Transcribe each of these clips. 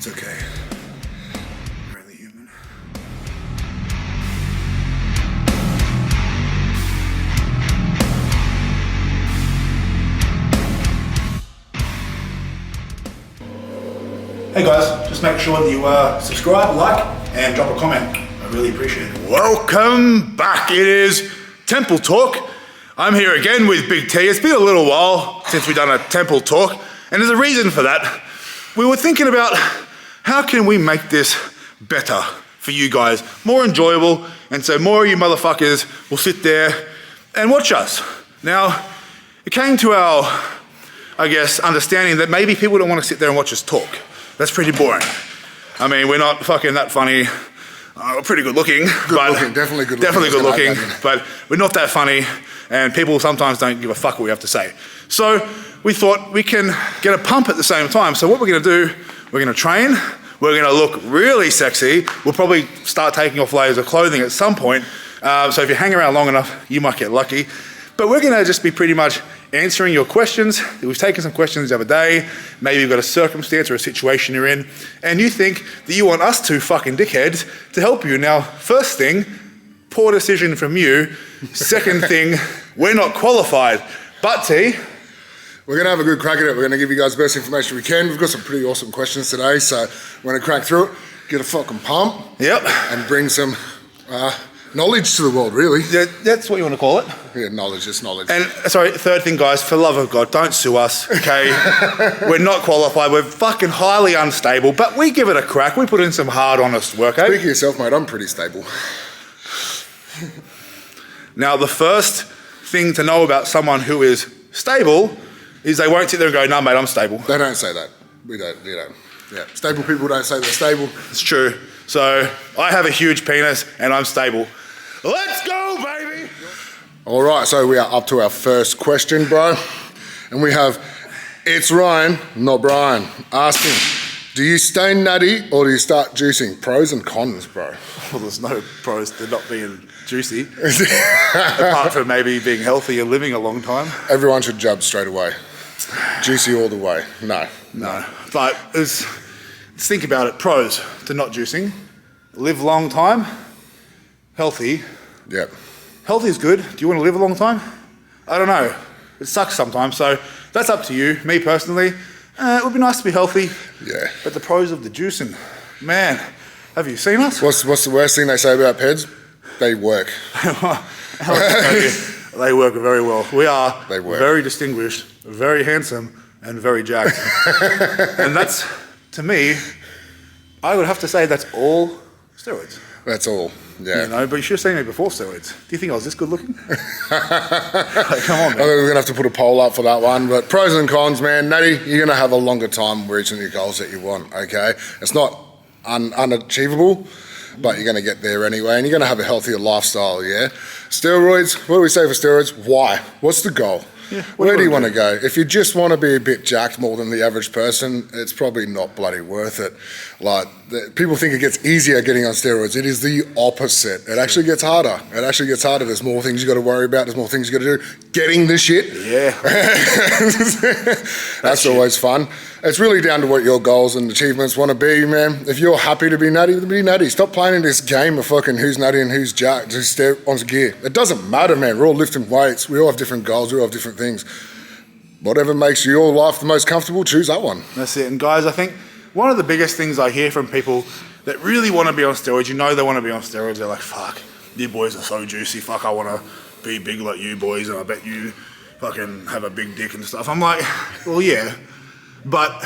It's okay. We're only human. Hey guys, just make sure that you subscribe, like, and drop a comment. I really appreciate it. Welcome back. It is Temple Talk. I'm here again with Big T. It's been a little while since we've done a Temple Talk, and there's a reason for that. We were thinking about how can we make this better for you guys, more enjoyable, and so more of you motherfuckers will sit there and watch us. Now, it came to our, I guess, understanding that maybe people don't want to sit there and watch us talk. That's pretty boring. I mean, we're not fucking that funny. We're pretty good looking. Definitely good looking. Definitely good looking, but we're not that funny, and people sometimes don't give a fuck what we have to say. So we thought we can get a pump at the same time. So what we're gonna do, we're gonna train, we're gonna look really sexy. We'll probably start taking off layers of clothing at some point. So if you hang around long enough, you might get lucky. But we're gonna just be pretty much answering your questions. We've taken some questions the other day. Maybe you've got a circumstance or a situation you're in, and you think that you want us two fucking dickheads to help you. Now, first thing, poor decision from you. Second thing, we're not qualified. But T, we're going to have a good crack at it. We're going to give you guys the best information we can. We've got some pretty awesome questions today, so we're going to crack through it, get a fucking pump, yep, and bring some knowledge to the world, really. Yeah, that's what you want to call it. Yeah, knowledge, just knowledge. And sorry, third thing, guys, for the love of God, don't sue us, okay? We're not qualified. We're fucking highly unstable, but we give it a crack. We put in some hard, honest work, eh? Speak of yourself, mate, I'm pretty stable. Now, the first thing to know about someone who is stable is they won't sit there and go, no, mate, I'm stable. They don't say that. We don't. Yeah, stable people don't say they're stable. It's true. So, I have a huge penis and I'm stable. Let's go, baby! All right, so we are up to our first question, bro. And we have, it's Ryan, not Brian, asking, do you stay natty or do you start juicing? Pros and cons, bro. Well, there's no pros to not being juicy, apart from maybe being healthy and living a long time. Everyone should jab straight away. Juicy all the way. No. But let's think about it. Pros to not juicing: live long time, healthy. Yep. Healthy is good. Do you want to live a long time? I don't know. It sucks sometimes. So that's up to you. Me personally, it would be nice to be healthy. Yeah. But the pros of the juicing, man, have you seen us? What's the worst thing they say about PEDs? They work. They work very well. We are very distinguished, very handsome, and very jacked. And that's, to me, I would have to say that's all steroids. That's all, yeah. You know, but you should have seen me before steroids. Do you think I was this good looking? Like, come on, man. I think we're going to have to put a poll up for that one. But pros and cons, man. Natty, you're going to have a longer time reaching your goals that you want, okay? It's not unachievable, but you're going to get there anyway, and you're going to have a healthier lifestyle, yeah? Steroids, what do we say for steroids? Why? What's the goal? Yeah, where do you want to go? If you just want to be a bit jacked more than the average person, it's probably not bloody worth it. Like, people think it gets easier getting on steroids. It is the opposite. It actually gets harder. There's more things you got to worry about. There's more things you got to do. Getting the shit. Yeah. That's always fun. It's really down to what your goals and achievements want to be, man. If you're happy to be natty, then be natty. Stop playing in this game of fucking who's natty and who's jacked, who's on gear. It doesn't matter, man. We're all lifting weights. We all have different goals. We all have different things. Whatever makes your life the most comfortable, choose that one. That's it. And guys, I think one of the biggest things I hear from people that really want to be on steroids, you know they want to be on steroids, they're like, fuck, you boys are so juicy. Fuck, I want to be big like you boys, and I bet you fucking have a big dick and stuff. I'm like, well, yeah. But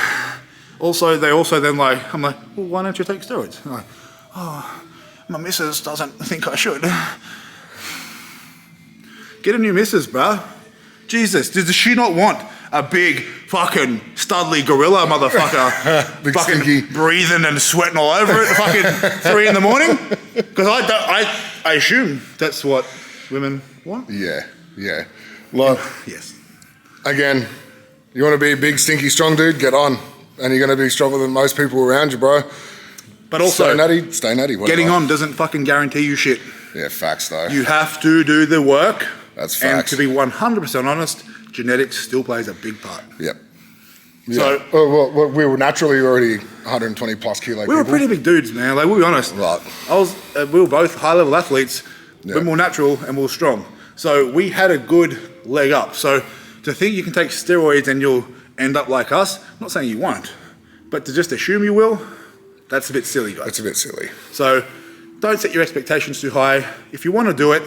also, I'm like, well, why don't you take steroids? I'm like, oh, my missus doesn't think I should. Get a new missus, bruh. Jesus, does she not want a big fucking studly gorilla motherfucker big fucking stinky. breathing and sweating all over it fucking 3 in the morning? Because I assume that's what women want. Yeah. Like, yes. Again, you want to be a big, stinky, strong dude? Get on. And you're going to be stronger than most people around you, bro. But also, stay natty. Whatever. Getting on doesn't fucking guarantee you shit. Yeah, facts though. You have to do the work. That's facts. And to be 100% honest, genetics still plays a big part. Yep. Yeah. So we were naturally already 120 plus kilo. We were pretty big dudes, man. Like, we'll be honest. Right. We were both high level athletes. Yeah. We're more natural and we're strong. So we had a good leg up. So to think you can take steroids and you'll end up like us, I'm not saying you won't, but to just assume you will, that's a bit silly, guys. That's a bit silly. So don't set your expectations too high. If you want to do it,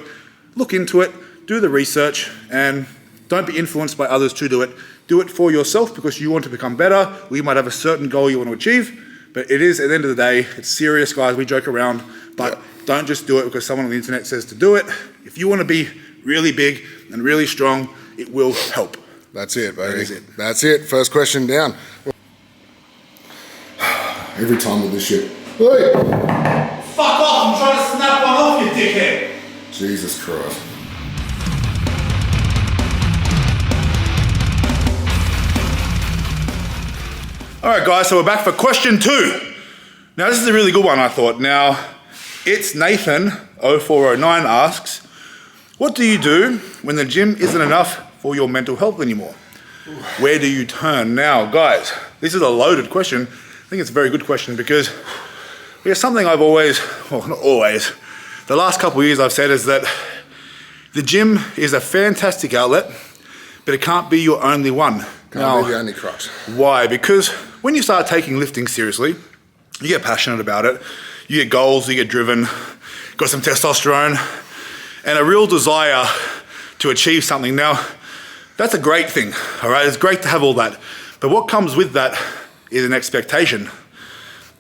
look into it, do the research, and don't be influenced by others to do it. Do it for yourself because you want to become better, or you might have a certain goal you want to achieve. But it is, at the end of the day, it's serious, guys. We joke around, but don't just do it because someone on the internet says to do it. If you want to be really big and really strong, it will help. That's it, baby. That is it. That's it. First question down. Every time with this shit. Hey! Fuck off! I'm trying to snap one off, you dickhead! Jesus Christ. All right, guys, so we're back for question 2. Now, this is a really good one, I thought. Now, it's Nathan0409 asks, what do you do when the gym isn't enough for your mental health anymore? Where do you turn? Now, guys, this is a loaded question. I think it's a very good question because it's something I've always, well, not always, the last couple of years I've said is that the gym is a fantastic outlet, but it can't be your only one. Can't be the only crux. Why? Because when you start taking lifting seriously, you get passionate about it, you get goals, you get driven, got some testosterone, and a real desire to achieve something. Now, that's a great thing, all right? It's great to have all that. But what comes with that is an expectation.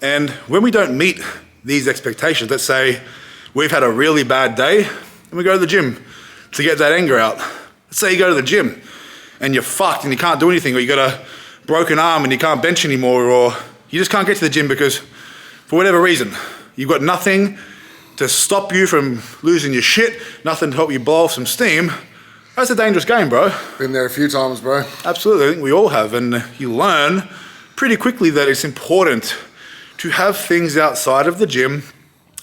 And when we don't meet these expectations, let's say we've had a really bad day and we go to the gym to get that anger out. Let's say you go to the gym and you're fucked and you can't do anything, or you got a broken arm and you can't bench anymore, or you just can't get to the gym because for whatever reason, you've got nothing to stop you from losing your shit, nothing to help you blow off some steam. That's a dangerous game, bro. Been there a few times, bro. Absolutely, I think we all have, and you learn pretty quickly that it's important to have things outside of the gym,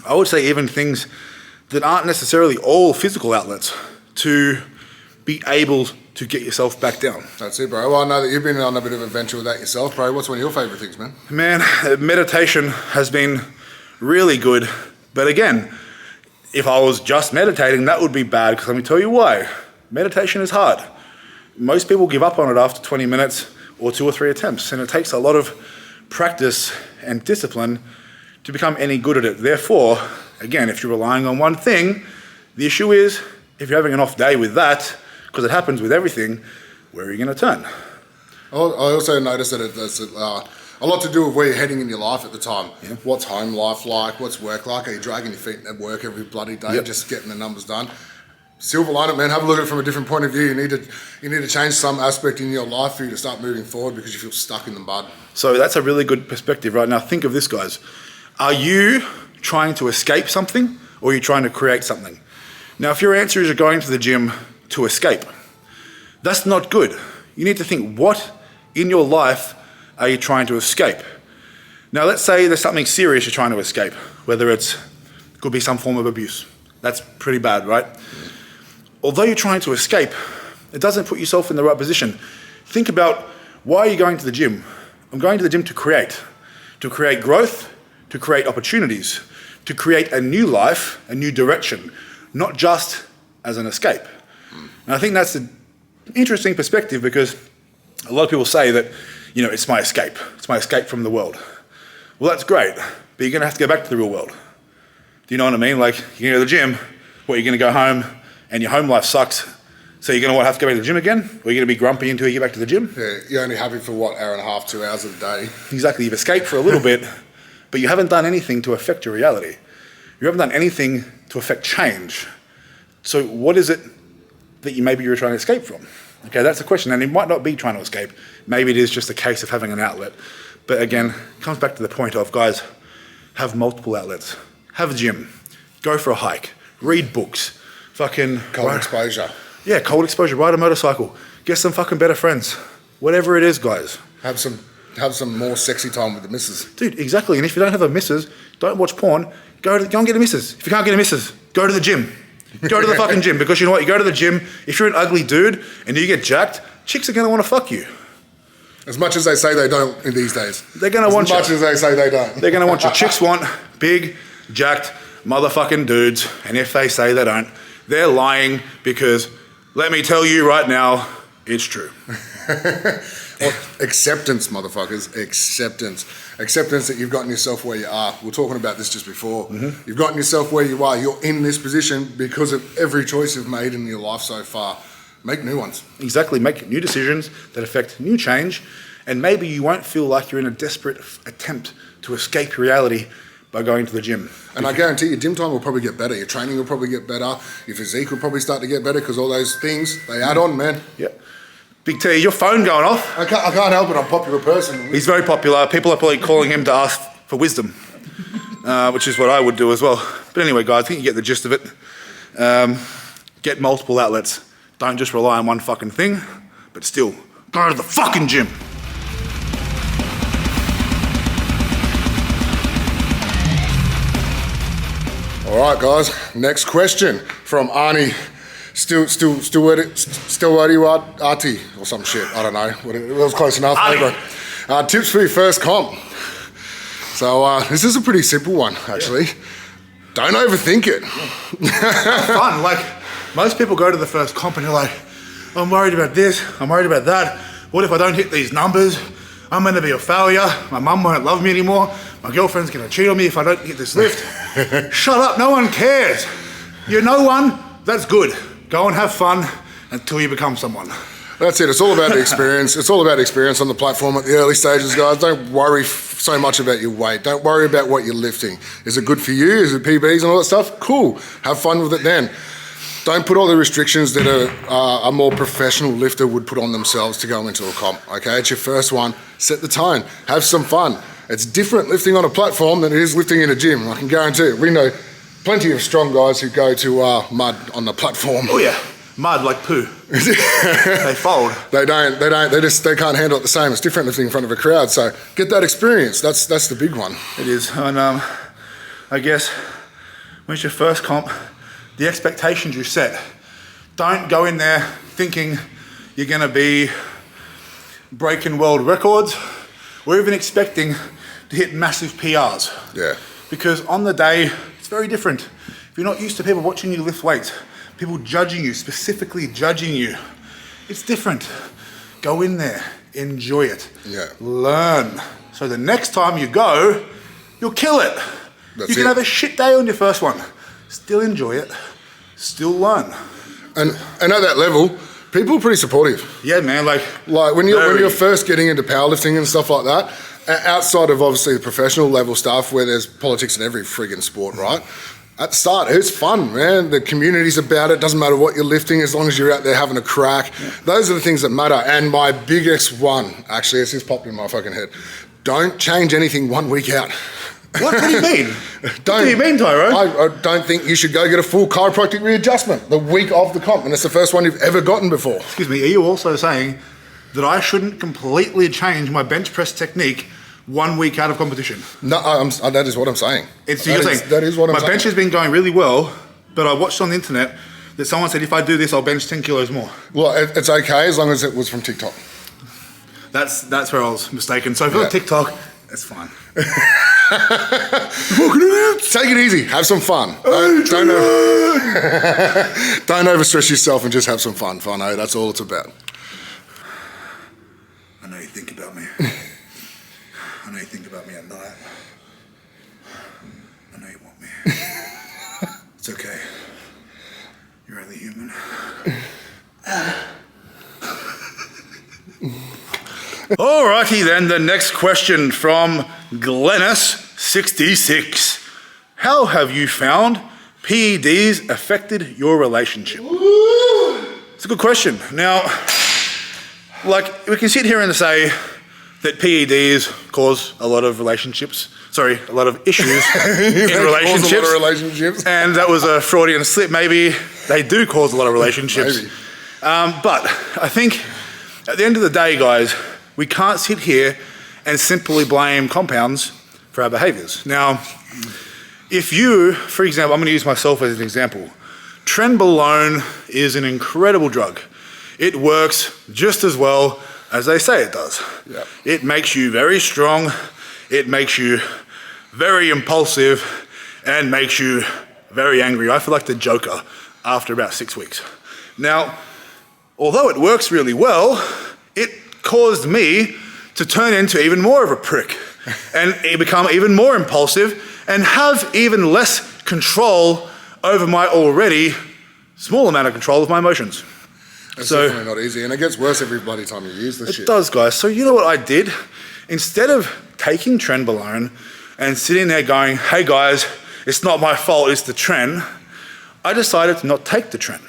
I would say even things that aren't necessarily all physical outlets, to be able to get yourself back down. That's it, bro. Well, I know that you've been on a bit of an adventure with that yourself, bro. What's one of your favourite things, man? Man, meditation has been really good, but again, if I was just meditating, that would be bad, because let me tell you why. Meditation is hard. Most people give up on it after 20 minutes or 2 or 3 attempts, and it takes a lot of practice and discipline to become any good at it. Therefore, again, if you're relying on one thing, the issue is if you're having an off day with that, because it happens with everything, where are you going to turn? I also noticed that it's a lot to do with where you're heading in your life at the time. Yeah. What's home life like? What's work like? Are you dragging your feet at work every bloody day, Yep. just getting the numbers done? Silver lining, man. Have a look at it from a different point of view. You need to change some aspect in your life for you to start moving forward, because you feel stuck in the mud. So that's a really good perspective right now. Think of this, guys. Are you trying to escape something, or are you trying to create something? Now, if your answer is you're going to the gym to escape, that's not good. You need to think, what in your life are you trying to escape? Now, let's say there's something serious you're trying to escape, whether it could be some form of abuse. That's pretty bad, right? Although you're trying to escape, it doesn't put yourself in the right position. Think about, why are you going to the gym? I'm going to the gym to create growth, to create opportunities, to create a new life, a new direction, not just as an escape. And I think that's an interesting perspective, because a lot of people say that, it's my escape. It's my escape from the world. Well, that's great, but you're going to have to go back to the real world. Do you know what I mean? Like, you go to the gym, you're going to go home and your home life sucks. So you're going to have to go back to the gym again? Or you're going to be grumpy until you get back to the gym? Yeah, you're only happy for hour and a half, 2 hours of the day. Exactly. You've escaped for a little bit, but you haven't done anything to affect your reality. You haven't done anything to affect change. So what is it that you're trying to escape from? Okay, that's the question. And it might not be trying to escape. Maybe it is just a case of having an outlet. But again, it comes back to the point of, guys, have multiple outlets. Have a gym. Go for a hike. Read books. Fucking Cold exposure. Yeah, cold exposure. Ride a motorcycle. Get some fucking better friends. Whatever it is, guys. Have some more sexy time with the missus. Dude, exactly. And if you don't have a missus, don't watch porn. Go and get a missus. If you can't get a missus, go to the gym. Go to the fucking gym, because you know what? You go to the gym, if you're an ugly dude and you get jacked, chicks are going to want to fuck you. As much as they say they don't in these days. They're going to want you. As much as they say they don't. They're going to want you. Chicks want big, jacked motherfucking dudes. And if they say they don't, they're lying, because let me tell you right now, it's true. Well, acceptance, motherfuckers. Acceptance. Acceptance that you've gotten yourself where you are. We were talking about this just before. Mm-hmm. You've gotten yourself where you are. You're in this position because of every choice you've made in your life so far. Make new ones. Exactly. Make new decisions that affect new change. And maybe you won't feel like you're in a desperate attempt to escape reality by going to the gym. And I guarantee your gym time will probably get better. Your training will probably get better. Your physique will probably start to get better, because all those things, they add on, man. Yeah. Big T, your phone going off. I can't help it. I'm a popular person. He's very popular. People are probably calling him to ask for wisdom, which is what I would do as well. But anyway, guys, I think you get the gist of it. Get multiple outlets. Don't just rely on one fucking thing, but still, go to the fucking gym. All right, guys. Next question from Arnie. Still Arti or some shit. I don't know. It was close enough. Tips for your first comp. So this is a pretty simple one, actually. Yeah. Don't overthink it. Have fun. Like, most people go to the first comp and they're like, I'm worried about this, I'm worried about that. What if I don't hit these numbers? I'm going to be a failure. My mum won't love me anymore. My girlfriend's going to cheat on me if I don't hit this lift. Shut up. No one cares. You're no one. That's good. Go and have fun until you become someone. That's it. It's all about the experience. It's all about experience on the platform at the early stages, guys. Don't worry so much about your weight. Don't worry about what you're lifting. Is it good for you? Is it PEDs and all that stuff? Cool. Have fun with it then. Don't put all the restrictions that a more professional lifter would put on themselves to go into a comp, okay? It's your first one. Set the tone. Have some fun. It's different lifting on a platform than it is lifting in a gym. I can guarantee it. We know plenty of strong guys who go to mud on the platform. Oh yeah, mud like poo. They fold. They can't handle it the same. It's different lifting in front of a crowd. So get that experience. That's the big one. It is. And I guess when it's your first comp, the expectations you set. Don't go in there thinking you're going to be breaking world records or even expecting to hit massive PRs. Yeah. Because on the day, it's very different. If you're not used to people watching you lift weights, people judging you, specifically judging you, it's different. Go in there, enjoy it, learn. So the next time you go, you'll kill it. You can have a shit day on your first one. Still enjoy it, still learn. And at that level, people are pretty supportive. Yeah, man, like when you're first getting into powerlifting and stuff like that, outside of obviously the professional level stuff where there's politics in every friggin' sport, right? At the start, it's fun, man. The community's about it. Doesn't matter what you're lifting as long as you're out there having a crack. Yeah. Those are the things that matter. And my biggest one, actually, this just popped in my fucking head. Don't change anything 1 week out. What do you mean? What do you mean, Tyro? I don't think you should go get a full chiropractic readjustment the week of the comp, and it's the first one you've ever gotten before. Excuse me, are you also saying that I shouldn't completely change my bench press technique 1 week out of competition? No, that is what I'm saying. That is what I'm saying. My bench has been going really well, but I watched on the internet that someone said if I do this, I'll bench 10 kilos more. Well, it's okay as long as it was from TikTok. That's where I was mistaken. So if it's TikTok, it's fine. Take it easy. Have some fun. Don't overstress yourself and just have some fun. Fun, that's all it's about. I know you think about me. I know you think about me at night. I know you want me. It's okay. You're only human. Alrighty then, the next question from Glennis66. How have you found PEDs affected your relationship? It's a good question. Now, like, we can sit here and say that PEDs cause a lot of relationships. Sorry, a lot of issues in relationships. Cause a lot of relationships. And that was a Freudian slip. Maybe they do cause a lot of relationships. Maybe. But I think at the end of the day, guys, we can't sit here and simply blame compounds for our behaviors. Now, if you, for example, I'm going to use myself as an example. Trenbolone is an incredible drug. It works just as well as they say it does. Yeah. It makes you very strong, it makes you very impulsive, and makes you very angry. I feel like the Joker after about 6 weeks. Now, although it works really well, it caused me to turn into even more of a prick and become even more impulsive and have even less control over my already small amount of control of my emotions. It's definitely not easy, and it gets worse every bloody time you use this shit. It does, guys. So you know what I did? Instead of taking trenbolone and sitting there going, hey guys, it's not my fault, it's the tren, I decided to not take the tren.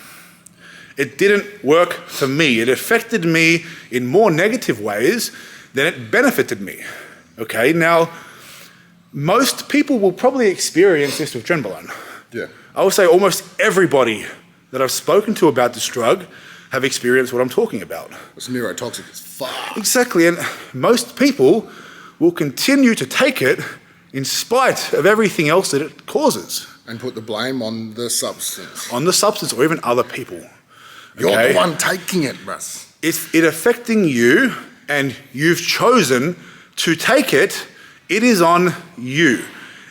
It didn't work for me. It affected me in more negative ways than it benefited me. Okay, now, most people will probably experience this with trenbolone. Yeah. I would say almost everybody that I've spoken to about this drug have experienced what I'm talking about. It's neurotoxic as fuck. Exactly, and most people will continue to take it in spite of everything else that it causes. And put the blame on the substance. On the substance or even other people. You're Okay? the one taking it, Russ. If it affecting you and you've chosen to take it, it is on you.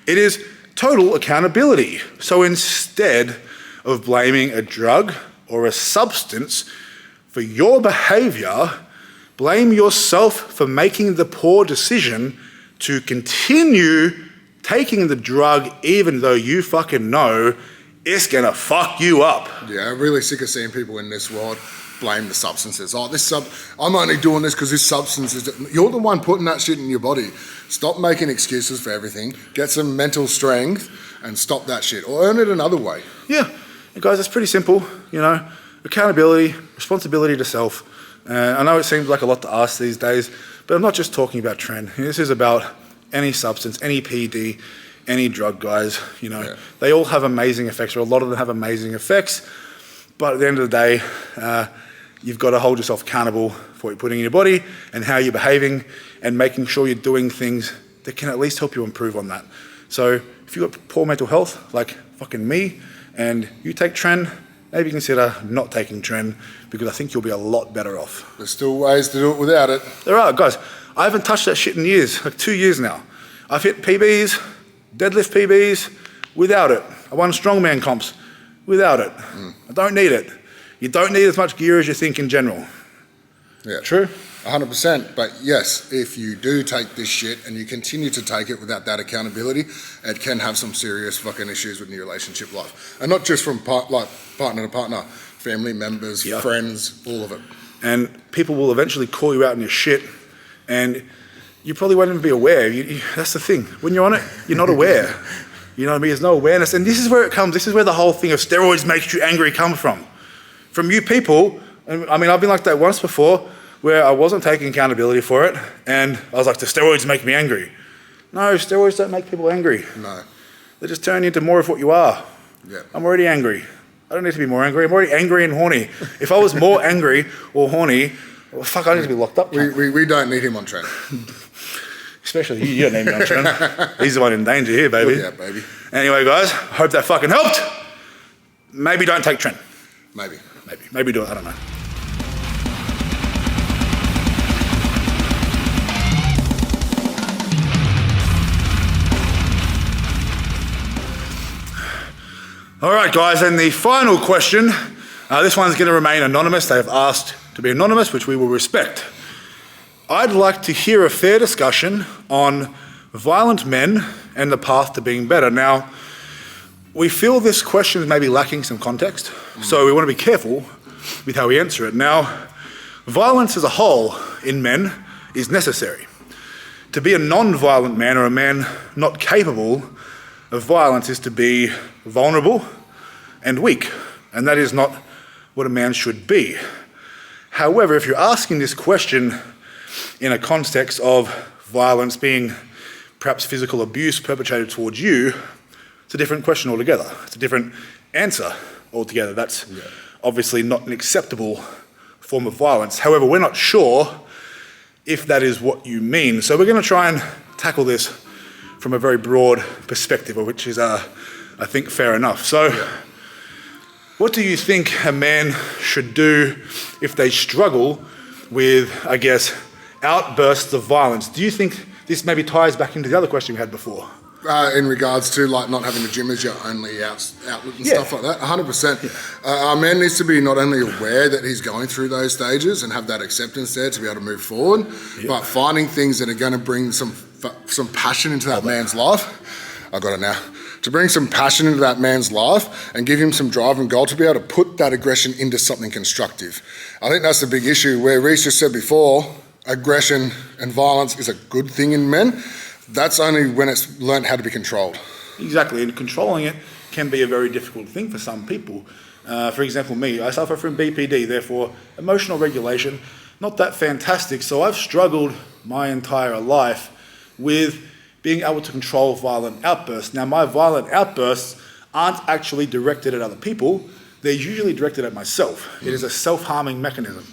It is total accountability. So instead of blaming a drug or a substance for your behavior, blame yourself for making the poor decision to continue taking the drug even though you fucking know it's gonna fuck you up. Yeah, I'm really sick of seeing people in this world blame the substances. Oh, I'm only doing this because this substance is... You're the one putting that shit in your body. Stop making excuses for everything. Get some mental strength and stop that shit. Or earn it another way. Yeah, and guys, it's pretty simple, you know, accountability, responsibility to self. I know it seems like a lot to ask these days, but I'm not just talking about tren. This is about any substance, any PED, any drug, guys. You know, Yeah. They all have amazing effects, or a lot of them have amazing effects. But at the end of the day, you've got to hold yourself accountable for what you're putting in your body and how you're behaving and making sure you're doing things that can at least help you improve on that. So if you've got poor mental health, like fucking me, and you take tren, maybe consider not taking tren, because I think you'll be a lot better off. There's still ways to do it without it. There are, guys. I haven't touched that shit in years, like 2 years now. I've hit PBs, deadlift PBs, without it. I won strongman comps, without it. I don't need it. You don't need as much gear as you think in general. Yeah. True? 100%. But yes, if you do take this shit and you continue to take it without that accountability, it can have some serious fucking issues with your relationship life. And not just from partner to partner, family members, Yeah. friends, all of it. And people will eventually call you out on your shit, and you probably won't even be aware. That's the thing. When you're on it, you're not aware. You know what I mean? There's no awareness. And this is where it comes. This is where the whole thing of steroids makes you angry comes from. From you people. And I mean, I've been like that once before, where I wasn't taking accountability for it, and I was like, the steroids make me angry. No, steroids don't make people angry. No. They just turn you into more of what you are. Yeah. I'm already angry. I don't need to be more angry. I'm already angry and horny. If I was more angry or horny, well, fuck, I need to be locked up. We don't need him on train. Especially you. You don't need me on Trent. He's the one in danger here, baby. Yeah, baby. Anyway, guys, hope that fucking helped. Maybe don't take Trent. Maybe. Maybe do it. I don't know. All right, guys, and the final question. This one's going to remain anonymous. They have asked to be anonymous, which we will respect. I'd like to hear a fair discussion on violent men and the path to being better. Now, we feel this question is maybe lacking some context, so we want to be careful with how we answer it. Now, violence as a whole in men is necessary. To be a non-violent man or a man not capable of violence is to be vulnerable and weak, and that is not what a man should be. However, if you're asking this question in a context of violence being perhaps physical abuse perpetrated towards you, it's a different question altogether. It's a different answer altogether. That's obviously not an acceptable form of violence. However, we're not sure if that is what you mean. So we're going to try and tackle this from a very broad perspective, which is, I think, fair enough. So what do you think a man should do if they struggle with, I guess, outbursts of violence. Do you think this maybe ties back into the other question we had before? In regards to like not having the gym as your only outlet and stuff like that, 100%. Our man needs to be not only aware that he's going through those stages and have that acceptance there to be able to move forward, but finding things that are going to bring some passion into that man's life. I got it now. To bring some passion into that man's life and give him some drive and goal to be able to put that aggression into something constructive. I think that's the big issue where Reece just said before, aggression and violence is a good thing in men. That's only when it's learned how to be controlled. Exactly, and controlling it can be a very difficult thing for some people. For example, me, I suffer from BPD, therefore emotional regulation, not that fantastic. So I've struggled my entire life with being able to control violent outbursts. Now, my violent outbursts aren't actually directed at other people. They're usually directed at myself. It is a self-harming mechanism.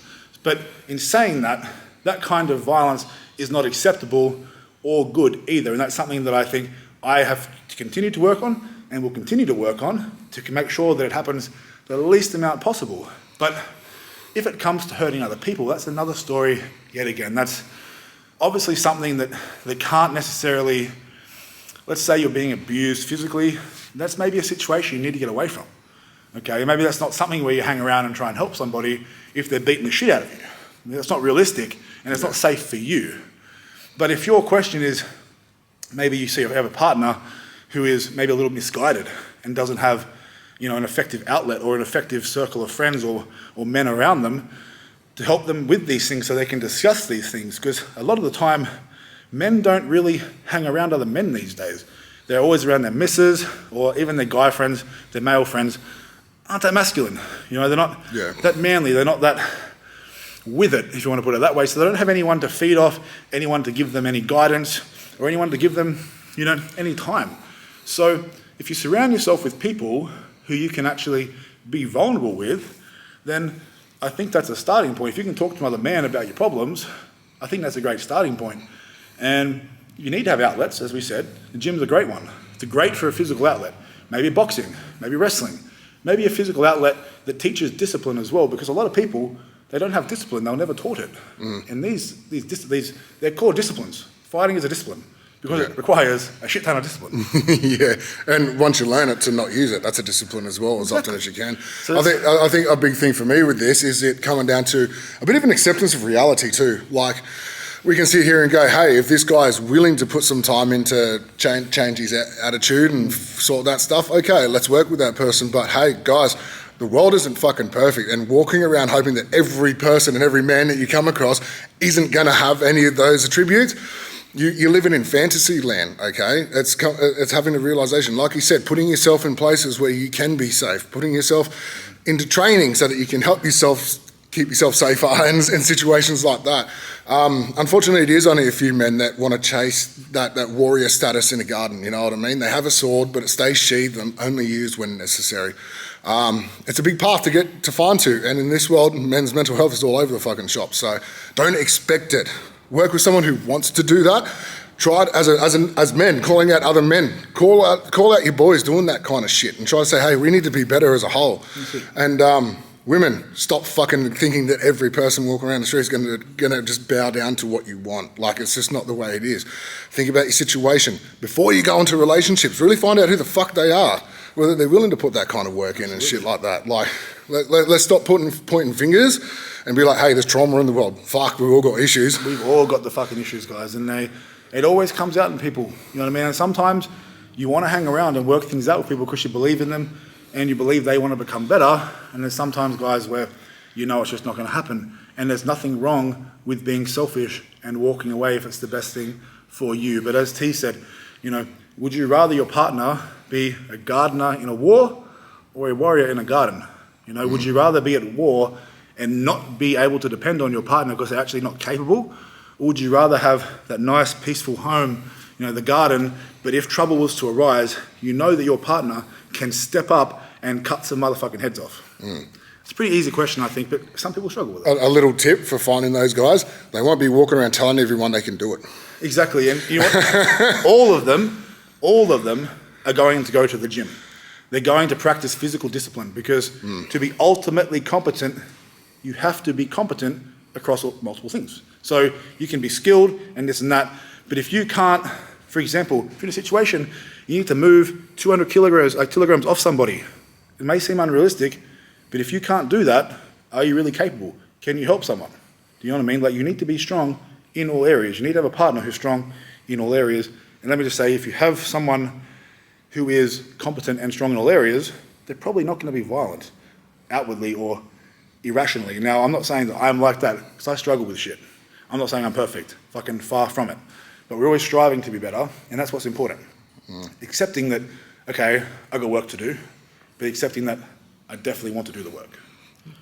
But in saying that, that kind of violence is not acceptable or good either. And that's something that I think I have to continue to work on and will continue to work on to make sure that it happens the least amount possible. But if it comes to hurting other people, that's another story yet again. That's obviously something that can't necessarily, let's say you're being abused physically, that's maybe a situation you need to get away from. Okay, maybe that's not something where you hang around and try and help somebody if they're beating the shit out of you. That's not realistic and it's not safe for you. But if your question is, maybe you see you have a partner who is maybe a little misguided and doesn't have, an effective outlet or an effective circle of friends or men around them to help them with these things so they can discuss these things. Because a lot of the time, men don't really hang around other men these days. They're always around their missus or even their guy friends, their male friends, aren't that masculine. They're not that manly, they're not that with it, if you want to put it that way. So they don't have anyone to feed off, anyone to give them any guidance, or anyone to give them, any time. So if you surround yourself with people who you can actually be vulnerable with, then I think that's a starting point. If you can talk to another man about your problems, I think that's a great starting point. And you need to have outlets, as we said. The gym's a great one. It's great for a physical outlet. Maybe boxing, maybe wrestling, maybe a physical outlet that teaches discipline as well, because a lot of people, they don't have discipline. They were never taught it. And these they're called disciplines. Fighting is a discipline because it requires a shit ton of discipline. And once you learn it, to not use it, that's a discipline as well, as often as you can. So I think a big thing for me with this is it coming down to a bit of an acceptance of reality too. Like, we can sit here and go, hey, if this guy is willing to put some time into change his attitude and sort that stuff, okay, let's work with that person. But hey, guys, the world isn't fucking perfect, and walking around hoping that every person and every man that you come across isn't going to have any of those attributes, you're living in fantasy land, okay? It's having a realization, like you said, putting yourself in places where you can be safe, putting yourself into training so that you can help yourself keep yourself safer in situations like that. Unfortunately, it is only a few men that want to chase that warrior status in a garden, you know what I mean? They have a sword, but it stays sheathed and only used when necessary. It's a big path to find to, and in this world, men's mental health is all over the fucking shop, so don't expect it. Work with someone who wants to do that. Try it as men, calling out other men. Call out your boys doing that kind of shit and try to say, hey, we need to be better as a whole. And women, stop fucking thinking that every person walking around the street is gonna just bow down to what you want. Like, it's just not the way it is. Think about your situation. Before you go into relationships, really find out who the fuck they are, whether they're willing to put that kind of work in and shit like that. Like, let's stop pointing fingers and be like, hey, there's trauma in the world. Fuck, we've all got issues. We've all got the fucking issues, guys, and it always comes out in people. You know what I mean? And sometimes you want to hang around and work things out with people because you believe in them and you believe they want to become better. And there's sometimes guys where it's just not going to happen. And there's nothing wrong with being selfish and walking away if it's the best thing for you. But as T said, would you rather your partner be a gardener in a war or a warrior in a garden? Would you rather be at war and not be able to depend on your partner because they're actually not capable? Or would you rather have that nice, peaceful home, the garden, but if trouble was to arise, that your partner can step up and cut some motherfucking heads off? It's a pretty easy question, I think, but some people struggle with it. A little tip for finding those guys, they won't be walking around telling everyone they can do it. Exactly, and you know what? all of them are going to go to the gym. They're going to practice physical discipline because to be ultimately competent, you have to be competent across multiple things. So you can be skilled and this and that, but if you can't, for example, if you're in a situation, you need to move 200 kilograms off somebody. It may seem unrealistic, but if you can't do that, are you really capable? Can you help someone? Do you know what I mean? Like, you need to be strong in all areas. You need to have a partner who's strong in all areas. And let me just say, if you have someone who is competent and strong in all areas, they're probably not going to be violent outwardly or irrationally. Now, I'm not saying that I'm like that, because I struggle with shit. I'm not saying I'm perfect, fucking far from it. But we're always striving to be better, and that's what's important. Accepting that, okay, I've got work to do, but accepting that I definitely want to do the work.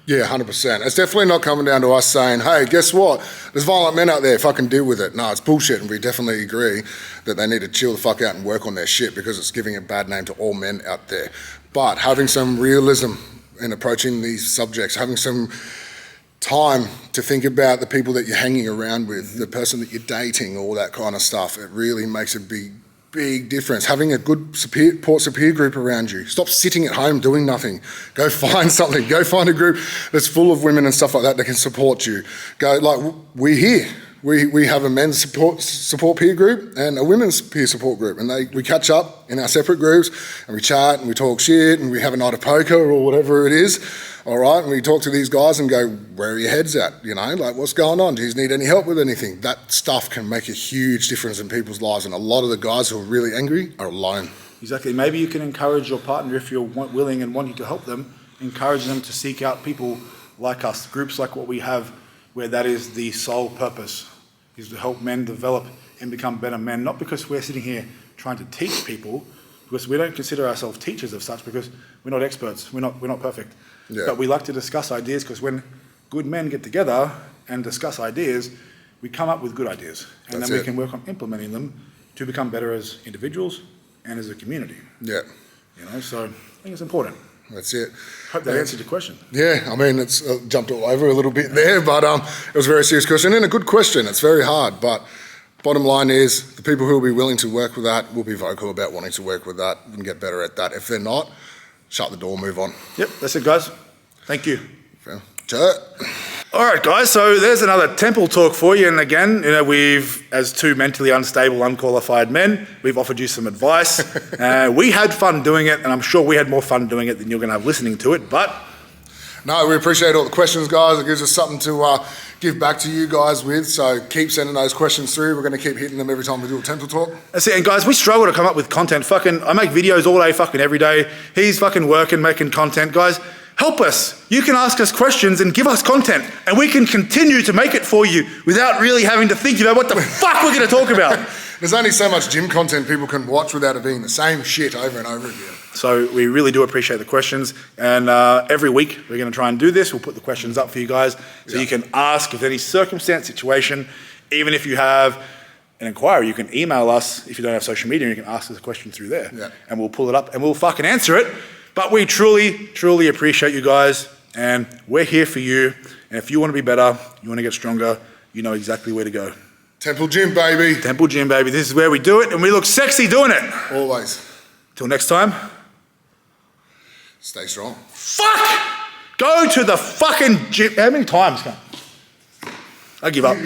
Yeah, 100%. It's definitely not coming down to us saying, hey, guess what? There's violent men out there, fucking deal with it. No, it's bullshit, and we definitely agree that they need to chill the fuck out and work on their shit, because it's giving a bad name to all men out there. But having some realism in approaching these subjects, having some time to think about the people that you're hanging around with, the person that you're dating, all that kind of stuff, it really makes a big difference. Having a good peer group around you. Stop sitting at home doing nothing. Go find something. Go find a group that's full of women and stuff like that can support you. Go, like, we're here. We have a men's support peer group and a women's peer support group, and we catch up in our separate groups and we chat and we talk shit and we have a night of poker or whatever it is, all right, and we talk to these guys and go, where are your heads at, you know, like, what's going on, do you need any help with anything? That stuff can make a huge difference in people's lives, and a lot of the guys who are really angry are alone. Exactly. Maybe you can encourage your partner, if you're willing and wanting to help them, encourage them to seek out people like us, groups like what we have, where that is the sole purpose, is to help men develop and become better men, not because we're sitting here trying to teach people, because we don't consider ourselves teachers of such, because we're not experts, we're not perfect. Yeah. But we like to discuss ideas, because when good men get together and discuss ideas, we come up with good ideas, and then we can work on implementing them to become better as individuals and as a community. Yeah. You know, so I think it's important. That's it. Hope that answered your question. Yeah, I mean, it's jumped all over a little bit there, but it was a very serious question and a good question. It's very hard, but bottom line is the people who will be willing to work with that will be vocal about wanting to work with that and get better at that. If they're not, shut the door, move on. Yep, that's it, guys. Thank you. Sure. All right, guys, so there's another temple talk for you. And again, you know, we've, as two mentally unstable, unqualified men, we've offered you some advice. We had fun doing it, and I'm sure we had more fun doing it than you're going to have listening to it, but... No, we appreciate all the questions, guys. It gives us something to give back to you guys with, so keep sending those questions through. We're going to keep hitting them every time we do a temple talk. That's it, and guys, we struggle to come up with content. I make videos all day, fucking every day. He's fucking working, making content. Guys, help us. You can ask us questions and give us content, and we can continue to make it for you without really having to think about what the fuck we're going to talk about. There's only so much gym content people can watch without it being the same shit over and over again. So we really do appreciate the questions, and every week we're going to try and do this. We'll put the questions up for you guys, so you can ask if any circumstance, situation, even if you have an inquiry, you can email us. If you don't have social media, you can ask us a question through there, and we'll pull it up and we'll fucking answer it. But we truly, truly appreciate you guys, and we're here for you. And if you want to be better, you want to get stronger, you know exactly where to go. Temple Gym, baby. Temple Gym, baby. This is where we do it, and we look sexy doing it. Always. Till next time. Stay strong. Fuck! Go to the fucking gym. How many times? I give up.